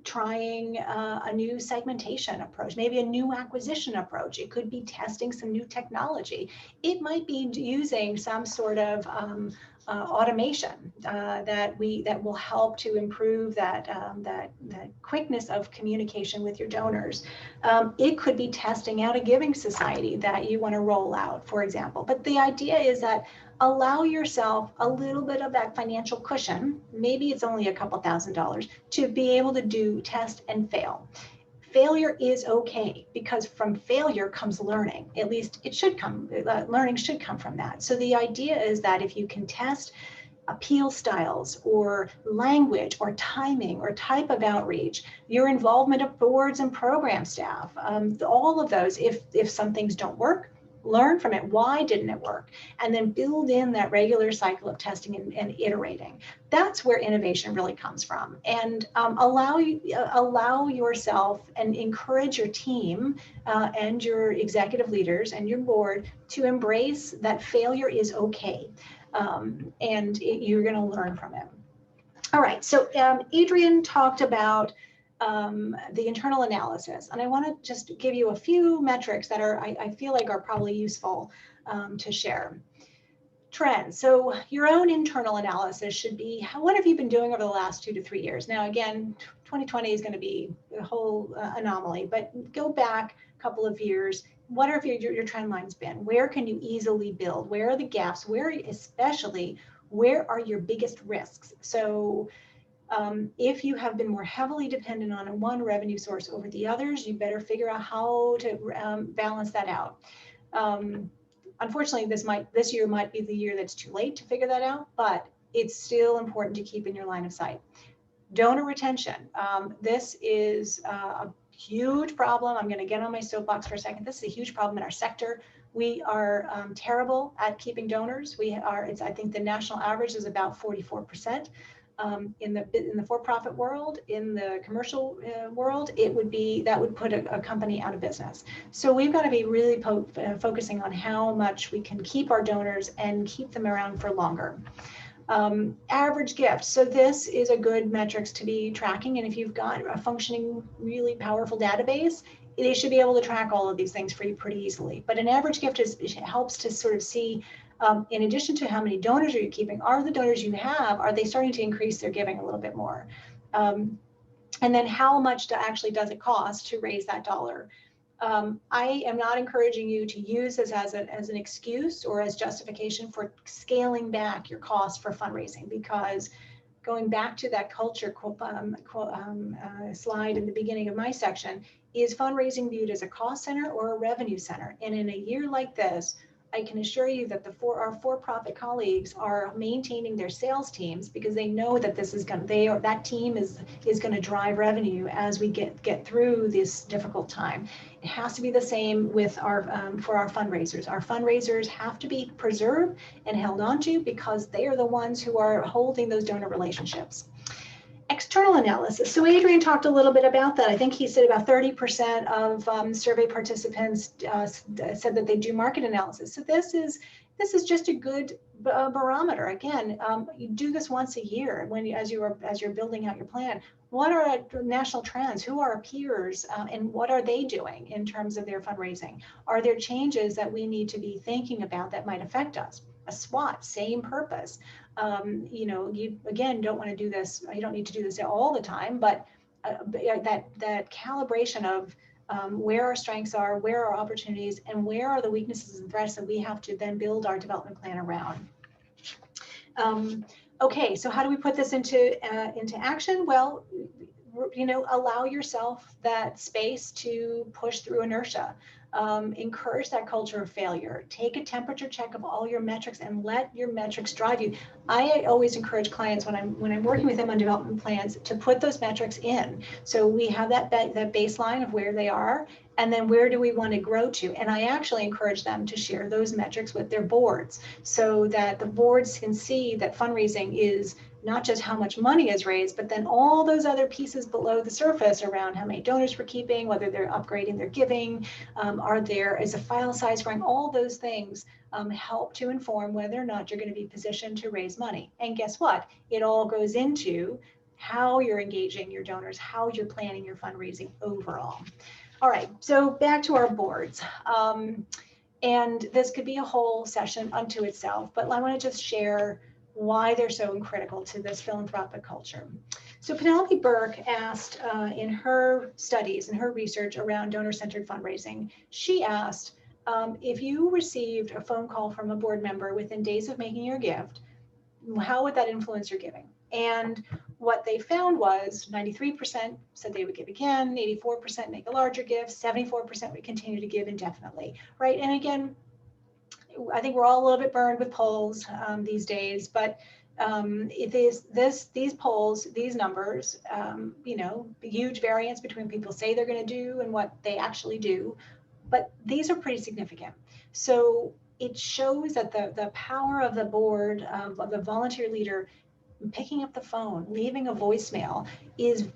trying a new segmentation approach, maybe a new acquisition approach. It could be testing some new technology. It might be using some sort of automation that will help to improve that quickness of communication with your donors. It could be testing out a giving society that you want to roll out, for example. But the idea is that allow yourself a little bit of that financial cushion. Maybe it's only a couple $1,000s to be able to test and fail. Failure is okay, because from failure comes learning. At least it should come, learning should come from that. So the idea is that if you can test appeal styles or language or timing or type of outreach, your involvement of boards and program staff, all of those, if some things don't work, learn from it. Why didn't it work? And then build in that regular cycle of testing and iterating. That's where innovation really comes from. And allow yourself and encourage your team and your executive leaders and your board to embrace that failure is okay. You're going to learn from it. All right, so Adrian talked about the internal analysis, and I want to just give you a few metrics that I feel like are probably useful to share. Trends. So your own internal analysis should be, what have you been doing over the last 2 to 3 years? Now, again, 2020 is going to be a whole anomaly, but go back a couple of years. What have your trend lines been? Where can you easily build? Where are the gaps? Where are your biggest risks? So if you have been more heavily dependent on one revenue source over the others, you better figure out how to balance that out. Unfortunately, this year might be the year that's too late to figure that out, but it's still important to keep in your line of sight. Donor retention. This is a huge problem. I'm going to get on my soapbox for a second. This is a huge problem in our sector. We are terrible at keeping donors. I think the national average is about 44%. In the for-profit world, in the commercial world, that would put a company out of business. So we've got to be really focusing on how much we can keep our donors and keep them around for longer. Average gift. So this is a good metrics to be tracking, and if you've got a functioning, really powerful database, they should be able to track all of these things for you pretty easily. But an average gift helps to sort of see, in addition to how many donors are you keeping, are the donors you have, are they starting to increase their giving a little bit more? And then how much actually does it cost to raise that dollar? I am not encouraging you to use this as an excuse or as justification for scaling back your costs for fundraising, because going back to that culture slide in the beginning of my section, is fundraising viewed as a cost center or a revenue center? And in a year like this, I can assure you that our for-profit colleagues are maintaining their sales teams because they know that that team is going to drive revenue as we get through this difficult time. It has to be the same with for our fundraisers. Our fundraisers have to be preserved and held onto because they are the ones who are holding those donor relationships. External analysis. So Adrian talked a little bit about that. I think he said about 30% of survey participants said that they do market analysis. So this is just a good barometer. Again, you do this once a year as you're building out your plan. What are national trends? Who are our peers, and what are they doing in terms of their fundraising? Are there changes that we need to be thinking about that might affect us? A SWOT, same purpose. You again don't want to do this. You don't need to do this all the time, but that calibration of where our strengths are, where our opportunities, and where are the weaknesses and threats that we have to then build our development plan around. Okay, so how do we put this into action? Well, allow yourself that space to push through inertia. Encourage that culture of failure. Take a temperature check of all your metrics and let your metrics drive you. I always encourage clients when I'm working with them on development plans to put those metrics in. So we have that baseline of where they are, and then where do we want to grow to? And I actually encourage them to share those metrics with their boards so that the boards can see that fundraising is not just how much money is raised, but then all those other pieces below the surface around how many donors we're keeping, whether they're upgrading their giving, is a file size growing, all those things help to inform whether or not you're going to be positioned to raise money. And guess what? It all goes into how you're engaging your donors, how you're planning your fundraising overall. All right, so back to our boards. And this could be a whole session unto itself, but I want to just share why they're so critical to this philanthropic culture. So Penelope Burke asked in her studies and her research around donor-centered fundraising, she asked, if you received a phone call from a board member within days of making your gift, how would that influence your giving? And what they found was 93% said they would give again, 84% make a larger gift, 74% would continue to give indefinitely, right? And again, I think we're all a little bit burned with polls these days, but these polls, these numbers, huge variance between people say they're going to do and what they actually do, but these are pretty significant. So it shows that the power of the board, of the volunteer leader, picking up the phone, leaving a voicemail is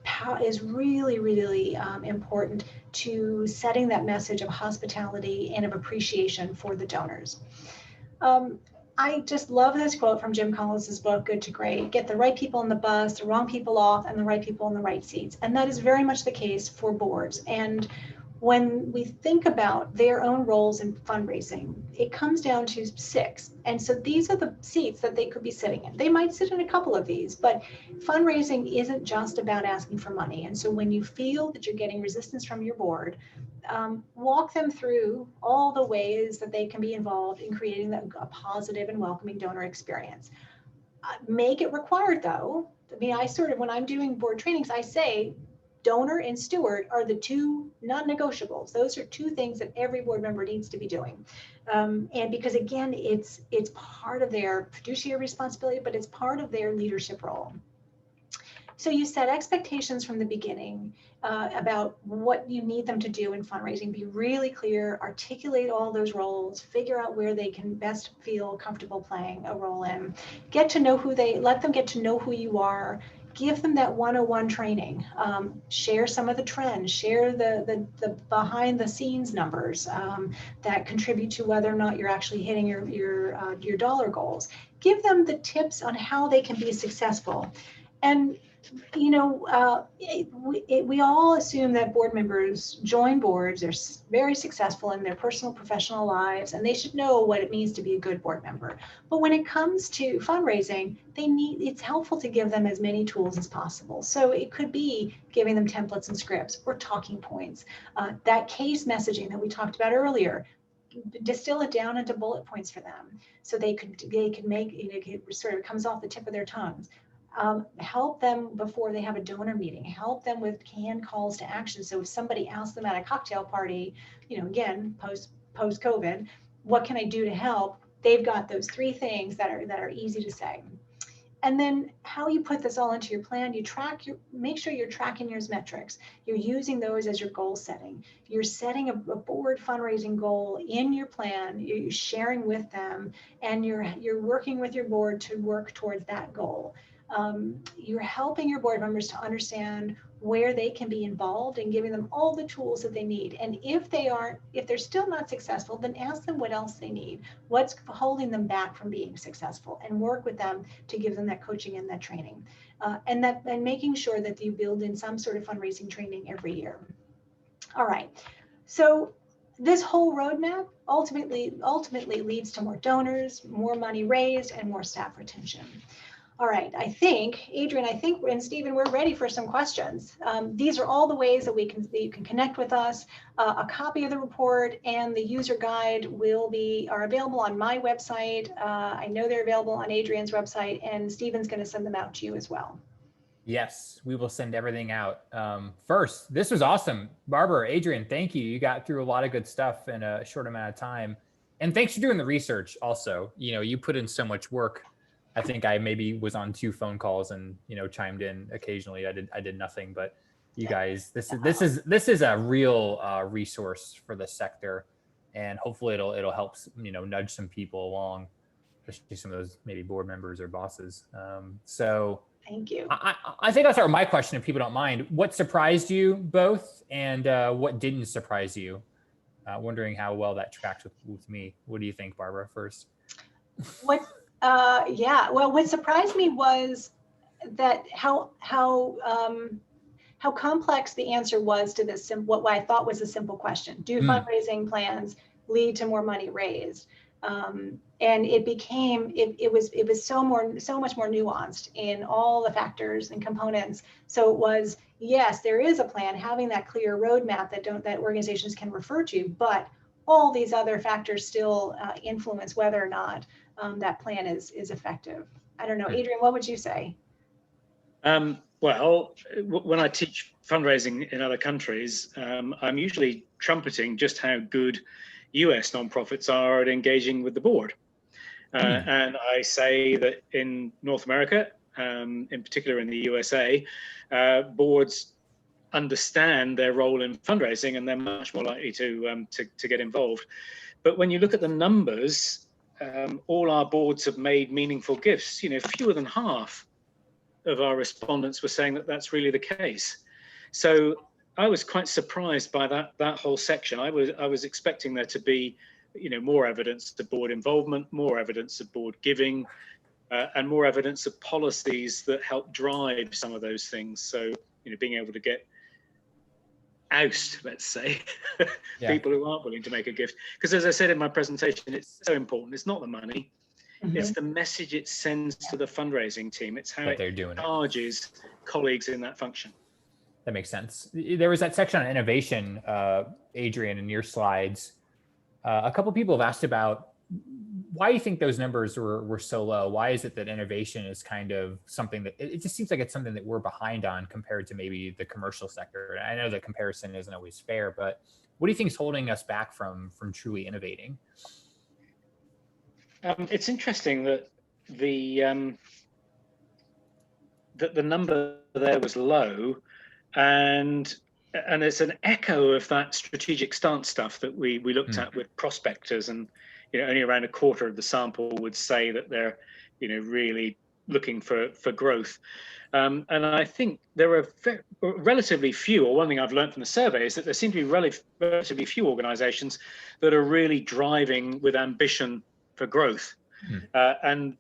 really, really important to setting that message of hospitality and of appreciation for the donors. I just love this quote from Jim Collins's book, Good to Great: get the right people on the bus, the wrong people off, and the right people in the right seats. And that is very much the case for boards. And when we think about their own roles in fundraising, it comes down to 6. And so these are the seats that they could be sitting in. They might sit in a couple of these, but fundraising isn't just about asking for money. And so when you feel that you're getting resistance from your board, walk them through all the ways that they can be involved in creating a positive and welcoming donor experience. Make it required though. I mean, when I'm doing board trainings, I say, donor and steward are the 2 non-negotiables. Those are 2 things that every board member needs to be doing. And because again, it's part of their fiduciary responsibility, but it's part of their leadership role. So you set expectations from the beginning about what you need them to do in fundraising. Be really clear, articulate all those roles, figure out where they can best feel comfortable playing a role in. Let them get to know who you are. Give them that 101 training. Share some of the trends. Share the behind the scenes numbers that contribute to whether or not you're actually hitting your dollar goals. Give them the tips on how they can be successful. And we all assume that board members join boards, they're very successful in their personal, professional lives, and they should know what it means to be a good board member. But when it comes to fundraising, it's helpful to give them as many tools as possible. So it could be giving them templates and scripts or talking points, that case messaging that we talked about earlier. Distill it down into bullet points for them so they could make it sort of comes off the tip of their tongues. Help them before they have a donor meeting. Help them with canned calls to action. So if somebody asks them at a cocktail party, again, post-COVID, what can I do to help? They've got those 3 things that are easy to say. And then how you put this all into your plan, make sure you're tracking your metrics. You're using those as your goal setting. You're setting a board fundraising goal in your plan, you're sharing with them, and you're working with your board to work towards that goal. You're helping your board members to understand where they can be involved and giving them all the tools that they need. And if they're still not successful, then ask them what else they need, what's holding them back from being successful, and work with them to give them that coaching and that training. And making sure that you build in some sort of fundraising training every year. All right, so this whole roadmap ultimately leads to more donors, more money raised, and more staff retention. All right, Adrian, and Stephen, we're ready for some questions. These are all the ways that you can connect with us. A copy of the report and the user guide are available on my website. I know they're available on Adrian's website, and Stephen's going to send them out to you as well. Yes, we will send everything out. First, this was awesome. Barbara, Adrian, thank you. You got through a lot of good stuff in a short amount of time. And thanks for doing the research also. You put in so much work. I think I maybe was on 2 phone calls and chimed in occasionally. I did nothing, but you guys, this is a real resource for the sector, and hopefully it'll help nudge some people along. especially some of those maybe board members or bosses. So thank you. I think I'll start with my question, if people don't mind. What surprised you both, and what didn't surprise you? Wondering how well that tracks with me. What do you think, Barbara, first? Yeah, well, what surprised me was that how complex the answer was to this, what I thought was a simple question. Do fundraising plans lead to more money raised? And it became, it was so much more nuanced in all the factors and components. So it was, yes, there is a plan, having that clear roadmap that organizations can refer to, but all these other factors still influence whether or not that plan is effective. I don't know, Adrian, what would you say? Well, when I teach fundraising in other countries, I'm usually trumpeting just how good US nonprofits are at engaging with the board. And I say that in North America, in particular in the USA, boards understand their role in fundraising and they're much more likely to get involved. But when you look at the numbers, all our boards have made meaningful gifts. Fewer than half of our respondents were saying that that's really the case. So I was quite surprised by that whole section. I was expecting there to be, more evidence of board involvement, more evidence of board giving, and more evidence of policies that help drive some of those things. So, being able to oust, let's say, people who aren't willing to make a gift. Because as I said in my presentation, it's so important. It's not the money. It's the message it sends to the fundraising team. It's how it charges colleagues in that function. That makes sense. There was that section on innovation, Adrian, in your slides. A couple of people have asked about why you think those numbers were so low. Why is it that innovation is kind of something that it just seems like it's something that we're behind on compared to maybe the commercial sector? And I know the comparison isn't always fair, but what do you think is holding us back from truly innovating? It's interesting that the number there was low, and it's an echo of that strategic stance stuff that we looked at with prospectors, and only around a quarter of the sample would say that they're really looking for growth. And I think there are relatively few, or one thing I've learned from the survey is that there seem to be relatively few organizations that are really driving with ambition for growth. And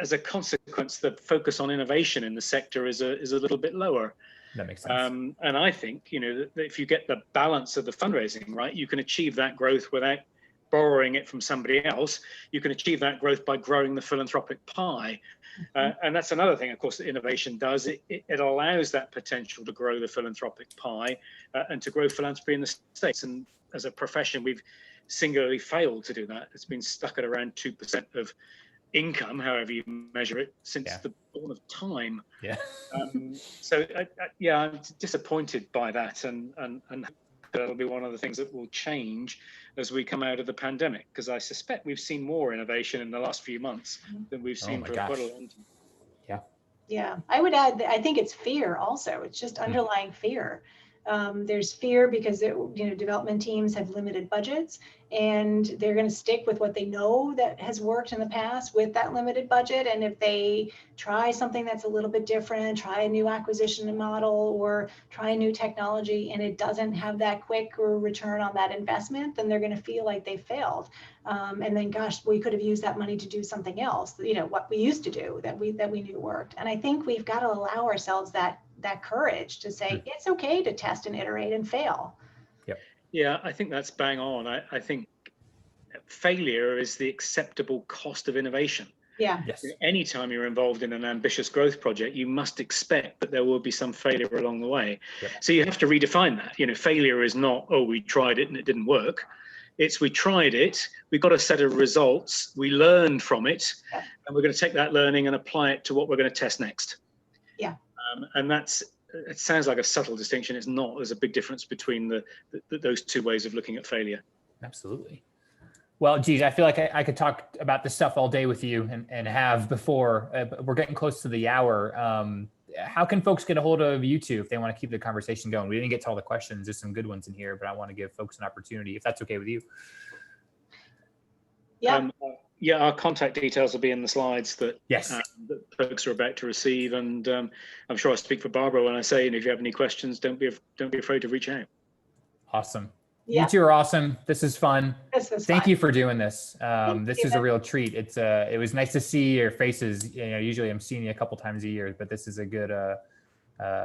as a consequence, the focus on innovation in the sector is a little bit lower. That makes sense. And I think, that if you get the balance of the fundraising right, you can achieve that growth without borrowing it from somebody else. You can achieve that growth by growing the philanthropic pie. And that's another thing, of course, that innovation does. It allows that potential to grow the philanthropic pie and to grow philanthropy in the States. And as a profession, we've singularly failed to do that. It's been stuck at around 2% of income, however you measure it, since the dawn of time. So I'm disappointed by that, and that'll be one of the things that will change as we come out of the pandemic, because I suspect we've seen more innovation in the last few months than we've seen for quite a long time. Yeah, I would add that I think it's fear also. It's just underlying fear. There's fear because development teams have limited budgets, and they're going to stick with what they know that has worked in the past with that limited budget. And if they try something that's a little bit different, try a new acquisition model or try a new technology, and it doesn't have that quick return on that investment, then they're going to feel like they failed. And then, gosh, we could have used that money to do something else, what we used to do that we knew worked. And I think we've got to allow ourselves that courage to say it's okay to test and iterate and fail. Yeah, I think that's bang on. I think failure is the acceptable cost of innovation. Anytime you're involved in an ambitious growth project, you must expect that there will be some failure along the way. So you have to redefine that. Failure is not, we tried it and it didn't work. It's we tried it, we got a set of results, we learned from it, and we're going to take that learning and apply it to what we're going to test next. And it sounds like a subtle distinction. It's not. There's a big difference between those two ways of looking at failure. Absolutely. Well, geez, I feel like I could talk about this stuff all day with you and have before. But we're getting close to the hour. How can folks get a hold of you two if they want to keep the conversation going? We didn't get to all the questions. There's some good ones in here, but I want to give folks an opportunity, if that's okay with you. yeah, our contact details will be in the slides that, Yes. that folks are about to receive, and I'm sure I speak for Barbara when I say, and if you have any questions, don't be afraid to reach out. Awesome. Yeah. You two are awesome. This is fun. This was Thank fun. you for doing this. Thanks, This is a Stephen. real treat. It was nice to see your faces. You know, usually I'm seeing you a couple times a year, but this is a good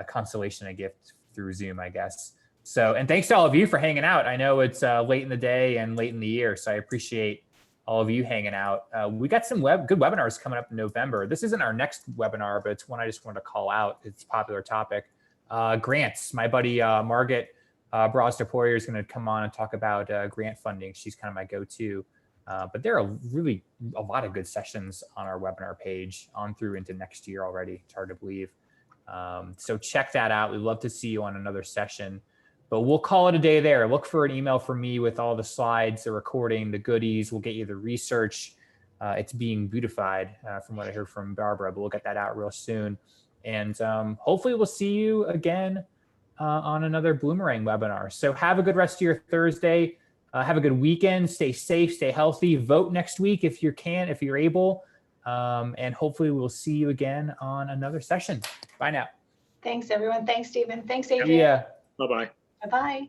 consolation, a gift through Zoom, I guess. So, and thanks to all of you for hanging out. I know it's late in the day and late in the year, so I appreciate all of you hanging out. We got some good webinars coming up in November. This isn't our next webinar, but it's one I just wanted to call out. It's a popular topic. Grants. My buddy Margaret Bros-Depoyer is going to come on and talk about grant funding. She's kind of my go-to. But there are really a lot of good sessions on our webinar page on through into next year already. It's hard to believe. So check that out. We'd love to see you on another session. But we'll call it a day there. Look for an email from me with all the slides, the recording, the goodies. We'll get you the research. It's being beautified from what I heard from Barbara, but we'll get that out real soon. And hopefully we'll see you again on another Bloomerang webinar. So have a good rest of your Thursday. Have a good weekend. Stay safe, stay healthy. Vote next week if you can, if you're able. And hopefully we'll see you again on another session. Bye now. Thanks, everyone. Thanks, Stephen. Thanks, Adrian. Yeah. Bye-bye. Bye-bye.